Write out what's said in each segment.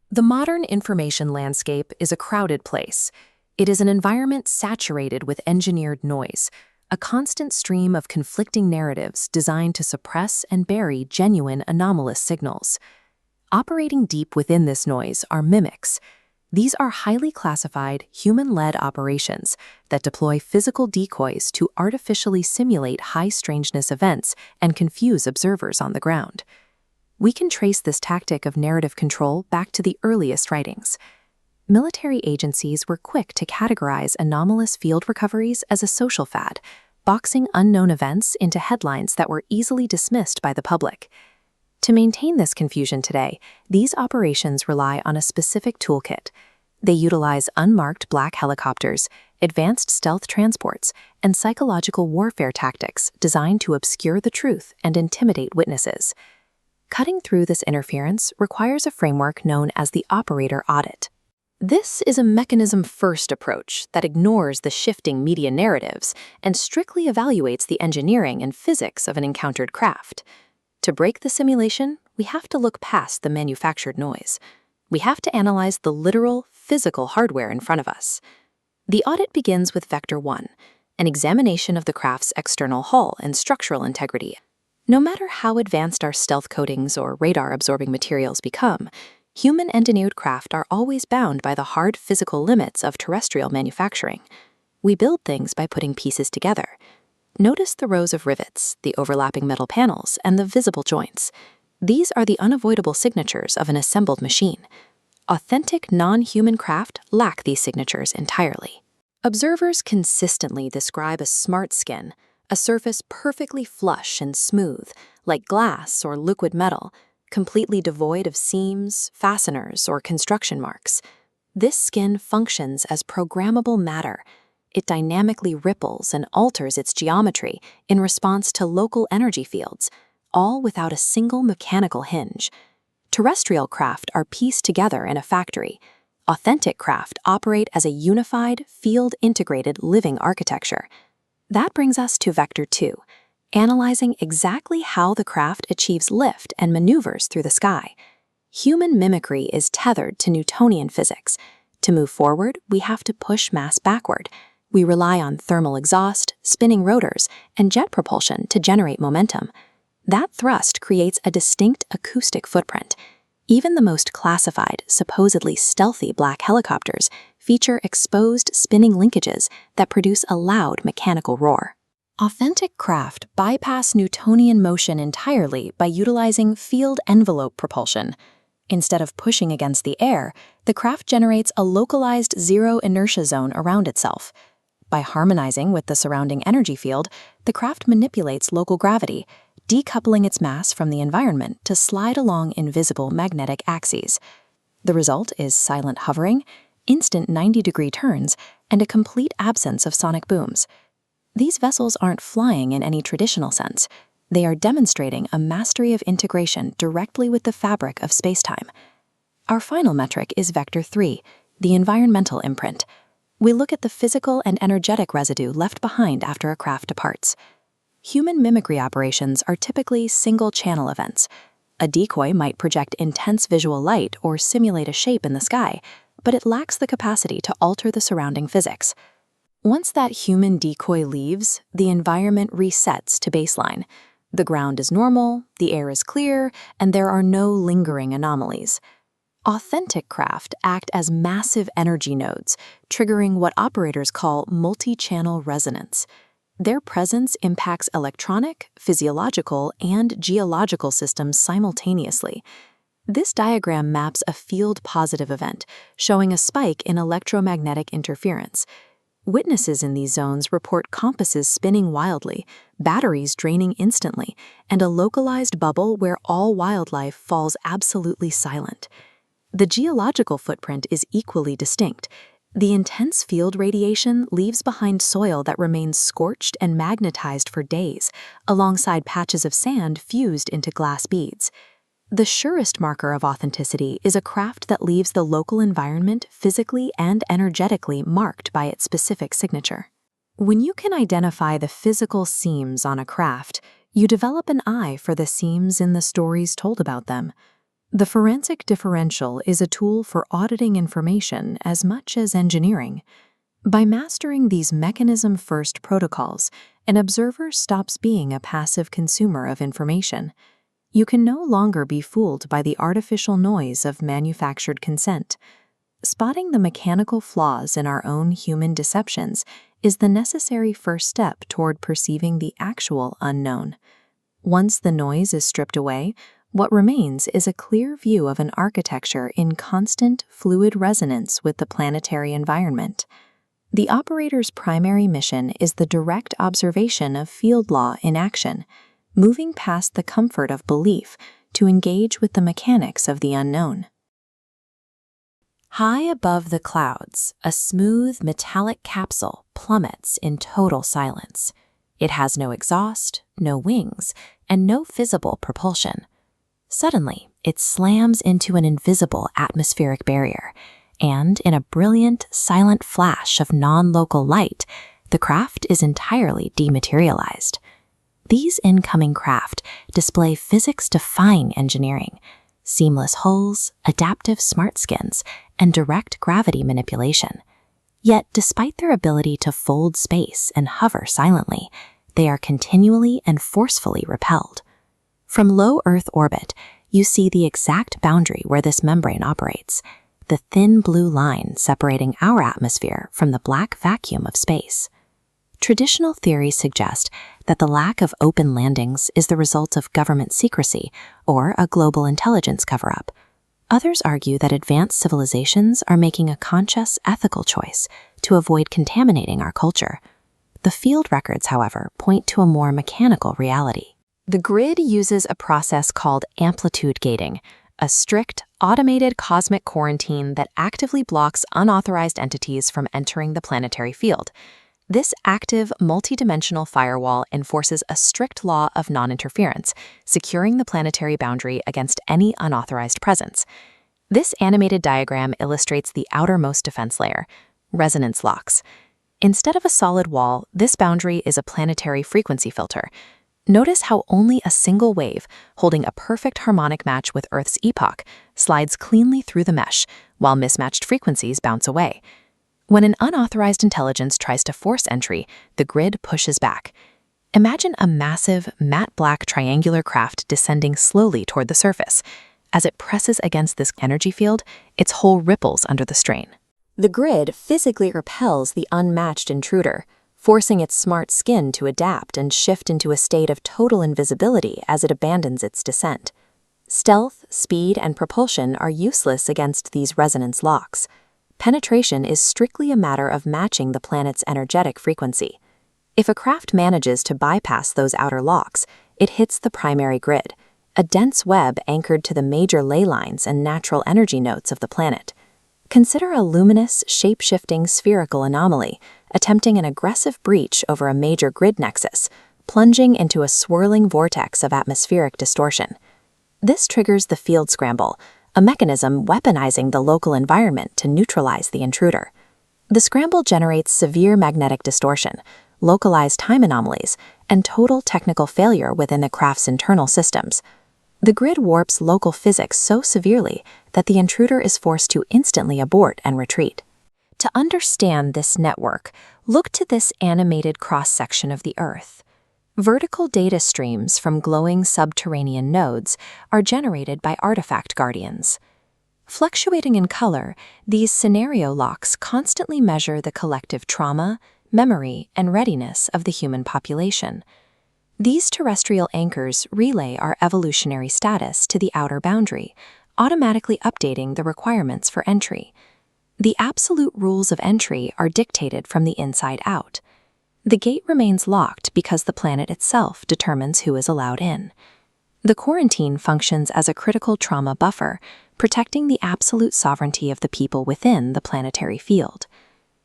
The modern information landscape is a crowded place. It is an environment saturated with engineered noise, a constant stream of conflicting narratives designed to suppress and bury genuine anomalous signals. Operating deep within this noise are mimics. These are highly classified, human-led operations that deploy physical decoys to artificially simulate high-strangeness events and confuse observers on the ground. We can trace this tactic of narrative control back to the earliest writings. Military agencies were quick to categorize anomalous field recoveries as a social fad, boxing unknown events into headlines that were easily dismissed by the public. To maintain this confusion today, these operations rely on a specific toolkit. They utilize unmarked black helicopters, advanced stealth transports, and psychological warfare tactics designed to obscure the truth and intimidate witnesses. Cutting through this interference requires a framework known as the Operator Audit. This is a mechanism-first approach that ignores the shifting media narratives and strictly evaluates the engineering and physics of an encountered craft. To break the simulation, we have to look past the manufactured noise. We have to analyze the literal, physical hardware in front of us. The audit begins with Vector 1, an examination of the craft's external hull and structural integrity. No matter how advanced our stealth coatings or radar-absorbing materials become, human-engineered craft are always bound by the hard physical limits of terrestrial manufacturing. We build things by putting pieces together. Notice the rows of rivets, the overlapping metal panels, and the visible joints. These are the unavoidable signatures of an assembled machine. Authentic non-human craft lack these signatures entirely. Observers consistently describe a smart skin, a surface perfectly flush and smooth, like glass or liquid metal, completely devoid of seams, fasteners, or construction marks. This skin functions as programmable matter. It dynamically ripples and alters its geometry in response to local energy fields, all without a single mechanical hinge. Terrestrial craft are pieced together in a factory. Authentic craft operate as a unified, field-integrated living architecture. That brings us to Vector 2, analyzing exactly how the craft achieves lift and maneuvers through the sky. Human mimicry is tethered to Newtonian physics. To move forward, we have to push mass backward. We rely on thermal exhaust, spinning rotors, and jet propulsion to generate momentum. That thrust creates a distinct acoustic footprint. Even the most classified, supposedly stealthy black helicopters feature exposed spinning linkages that produce a loud mechanical roar. Authentic craft bypass Newtonian motion entirely by utilizing field envelope propulsion. Instead of pushing against the air, the craft generates a localized zero inertia zone around itself. By harmonizing with the surrounding energy field, the craft manipulates local gravity, decoupling its mass from the environment to slide along invisible magnetic axes. The result is silent hovering, instant 90-degree turns, and a complete absence of sonic booms. These vessels aren't flying in any traditional sense. They are demonstrating a mastery of integration directly with the fabric of spacetime. Our final metric is Vector 3, the environmental imprint. We look at the physical and energetic residue left behind after a craft departs. Human mimicry operations are typically single-channel events. A decoy might project intense visual light or simulate a shape in the sky, but it lacks the capacity to alter the surrounding physics. Once that human decoy leaves, the environment resets to baseline. The ground is normal, the air is clear, and there are no lingering anomalies. Authentic craft act as massive energy nodes, triggering what operators call multi-channel resonance. Their presence impacts electronic, physiological, and geological systems simultaneously. This diagram maps a field-positive event, showing a spike in electromagnetic interference. Witnesses in these zones report compasses spinning wildly, batteries draining instantly, and a localized bubble where all wildlife falls absolutely silent. The geological footprint is equally distinct. The intense field radiation leaves behind soil that remains scorched and magnetized for days, alongside patches of sand fused into glass beads. The surest marker of authenticity is a craft that leaves the local environment physically and energetically marked by its specific signature. When you can identify the physical seams on a craft, you develop an eye for the seams in the stories told about them. The forensic differential is a tool for auditing information as much as engineering. By mastering these mechanism-first protocols, an observer stops being a passive consumer of information. You can no longer be fooled by the artificial noise of manufactured consent. Spotting the mechanical flaws in our own human deceptions is the necessary first step toward perceiving the actual unknown. Once the noise is stripped away, what remains is a clear view of an architecture in constant, fluid resonance with the planetary environment. The operator's primary mission is the direct observation of field law in action, moving past the comfort of belief to engage with the mechanics of the unknown. High above the clouds, a smooth metallic capsule plummets in total silence. It has no exhaust, no wings, and no visible propulsion. Suddenly, it slams into an invisible atmospheric barrier, and in a brilliant, silent flash of non-local light, the craft is entirely dematerialized. These incoming craft display physics-defying engineering, seamless hulls, adaptive smart skins, and direct gravity manipulation. Yet, despite their ability to fold space and hover silently, they are continually and forcefully repelled. From low Earth orbit, you see the exact boundary where this membrane operates, the thin blue line separating our atmosphere from the black vacuum of space. Traditional theories suggest that the lack of open landings is the result of government secrecy or a global intelligence cover-up. Others argue that advanced civilizations are making a conscious, ethical choice to avoid contaminating our culture. The field records, however, point to a more mechanical reality. The grid uses a process called amplitude gating, a strict, automated cosmic quarantine that actively blocks unauthorized entities from entering the planetary field. This active, multidimensional firewall enforces a strict law of non-interference, securing the planetary boundary against any unauthorized presence. This animated diagram illustrates the outermost defense layer, resonance locks. Instead of a solid wall, this boundary is a planetary frequency filter. Notice how only a single wave, holding a perfect harmonic match with Earth's epoch, slides cleanly through the mesh, while mismatched frequencies bounce away. When an unauthorized intelligence tries to force entry, the grid pushes back. Imagine a massive, matte black triangular craft descending slowly toward the surface. As it presses against this energy field, its hull ripples under the strain. The grid physically repels the unmatched intruder, forcing its smart skin to adapt and shift into a state of total invisibility as it abandons its descent. Stealth, speed, and propulsion are useless against these resonance locks. Penetration is strictly a matter of matching the planet's energetic frequency. If a craft manages to bypass those outer locks, it hits the primary grid, a dense web anchored to the major ley lines and natural energy nodes of the planet. Consider a luminous, shape-shifting spherical anomaly attempting an aggressive breach over a major grid nexus, plunging into a swirling vortex of atmospheric distortion. This triggers the field scramble, a mechanism weaponizing the local environment to neutralize the intruder. The scramble generates severe magnetic distortion, localized time anomalies, and total technical failure within the craft's internal systems. The grid warps local physics so severely that the intruder is forced to instantly abort and retreat. To understand this network, look to this animated cross-section of the Earth. Vertical data streams from glowing subterranean nodes are generated by artifact guardians. Fluctuating in color, these scenario locks constantly measure the collective trauma, memory, and readiness of the human population. These terrestrial anchors relay our evolutionary status to the outer boundary, automatically updating the requirements for entry. The absolute rules of entry are dictated from the inside out. The gate remains locked because the planet itself determines who is allowed in. The quarantine functions as a critical trauma buffer, protecting the absolute sovereignty of the people within the planetary field.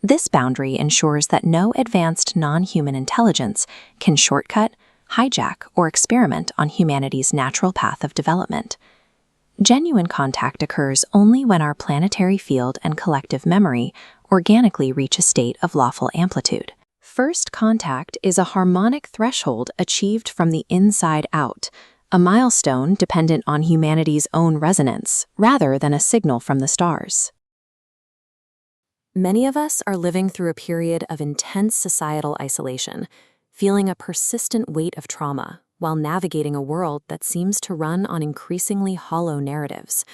This boundary ensures that no advanced non-human intelligence can shortcut, hijack, or experiment on humanity's natural path of development. Genuine contact occurs only when our planetary field and collective memory organically reach a state of lawful amplitude. First contact is a harmonic threshold achieved from the inside out, a milestone dependent on humanity's own resonance rather than a signal from the stars. Many of us are living through a period of intense societal isolation, feeling a persistent weight of trauma while navigating a world that seems to run on increasingly hollow narratives.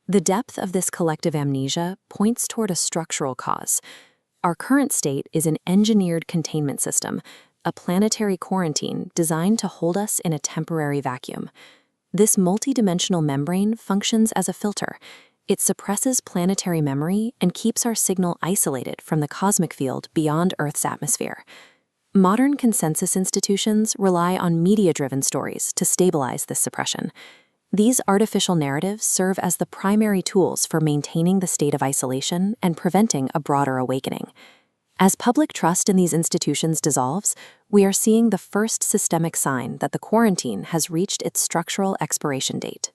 The depth of this collective amnesia points toward a structural cause. Our current state is an engineered containment system, a planetary quarantine designed to hold us in a temporary vacuum. This multidimensional membrane functions as a filter. It suppresses planetary memory and keeps our signal isolated from the cosmic field beyond Earth's atmosphere. Modern consensus institutions rely on media-driven stories to stabilize this suppression. These artificial narratives serve as the primary tools for maintaining the state of isolation and preventing a broader awakening. As public trust in these institutions dissolves, we are seeing the first systemic sign that the quarantine has reached its structural expiration date.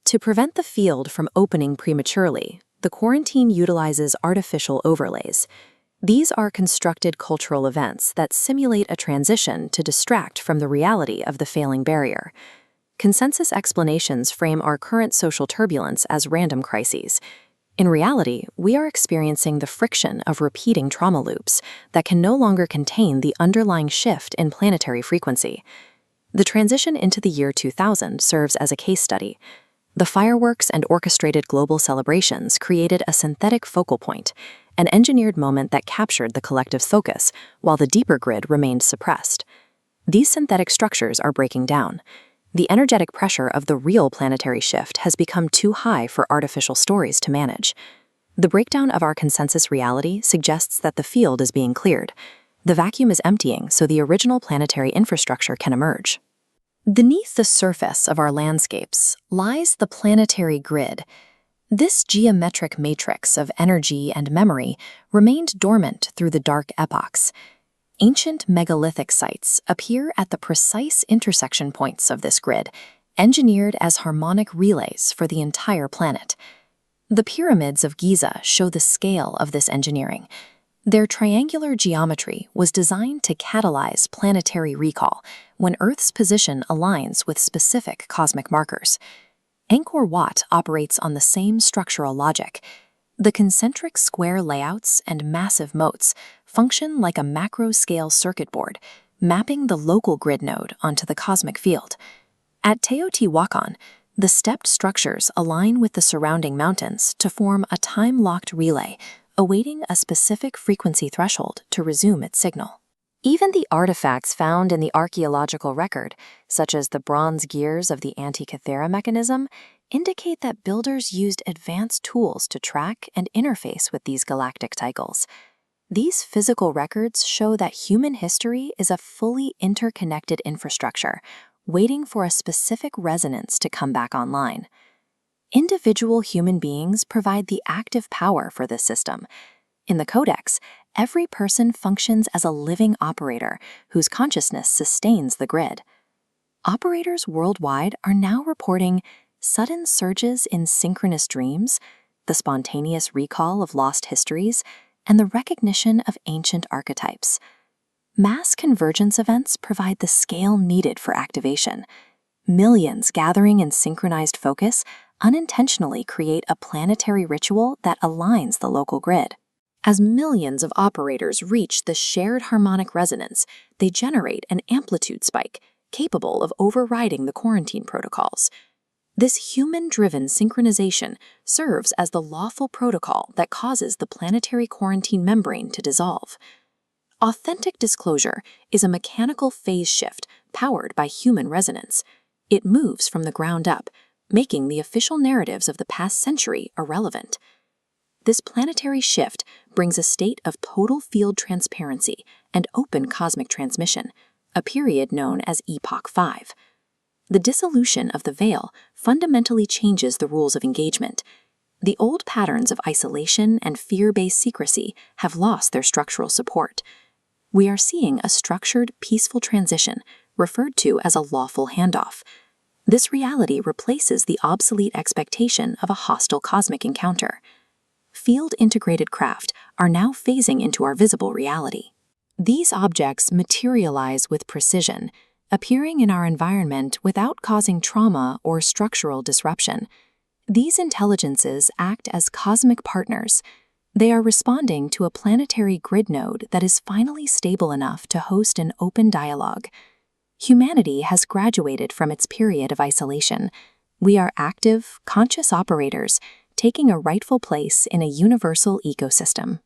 To prevent the field from opening prematurely, the quarantine utilizes artificial overlays. These are constructed cultural events that simulate a transition to distract from the reality of the failing barrier. Consensus explanations frame our current social turbulence as random crises. In reality, we are experiencing the friction of repeating trauma loops that can no longer contain the underlying shift in planetary frequency. The transition into the year 2000 serves as a case study. The fireworks and orchestrated global celebrations created a synthetic focal point, an engineered moment that captured the collective's focus while the deeper grid remained suppressed. These synthetic structures are breaking down. The energetic pressure of the real planetary shift has become too high for artificial stories to manage. The breakdown of our consensus reality suggests that the field is being cleared. The vacuum is emptying so the original planetary infrastructure can emerge. Beneath the surface of our landscapes lies the planetary grid. This geometric matrix of energy and memory remained dormant through the dark epochs. Ancient megalithic sites appear at the precise intersection points of this grid, engineered as harmonic relays for the entire planet. The pyramids of Giza show the scale of this engineering. Their triangular geometry was designed to catalyze planetary recall when Earth's position aligns with specific cosmic markers. Angkor Wat operates on the same structural logic. The concentric square layouts and massive moats function like a macro-scale circuit board, mapping the local grid node onto the cosmic field. At Teotihuacan, the stepped structures align with the surrounding mountains to form a time-locked relay, awaiting a specific frequency threshold to resume its signal. Even the artifacts found in the archaeological record, such as the bronze gears of the Antikythera mechanism, indicate that builders used advanced tools to track and interface with these galactic cycles. These physical records show that human history is a fully interconnected infrastructure, waiting for a specific resonance to come back online. Individual human beings provide the active power for this system. In the Codex, every person functions as a living operator whose consciousness sustains the grid. Operators worldwide are now reporting sudden surges in synchronous dreams, the spontaneous recall of lost histories, and the recognition of ancient archetypes. Mass convergence events provide the scale needed for activation. Millions gathering in synchronized focus unintentionally create a planetary ritual that aligns the local grid. As millions of operators reach the shared harmonic resonance, they generate an amplitude spike capable of overriding the quarantine protocols. This human-driven synchronization serves as the lawful protocol that causes the planetary quarantine membrane to dissolve. Authentic disclosure is a mechanical phase shift powered by human resonance. It moves from the ground up, making the official narratives of the past century irrelevant. This planetary shift brings a state of total field transparency and open cosmic transmission, a period known as Epoch 5. The dissolution of the veil fundamentally changes the rules of engagement. The old patterns of isolation and fear-based secrecy have lost their structural support. We are seeing a structured, peaceful transition referred to as a lawful handoff. This reality replaces the obsolete expectation of a hostile cosmic encounter. Field-integrated craft are now phasing into our visible reality. These objects materialize with precision, appearing in our environment without causing trauma or structural disruption. These intelligences act as cosmic partners. They are responding to a planetary grid node that is finally stable enough to host an open dialogue. Humanity has graduated from its period of isolation. We are active, conscious operators, taking a rightful place in a universal ecosystem.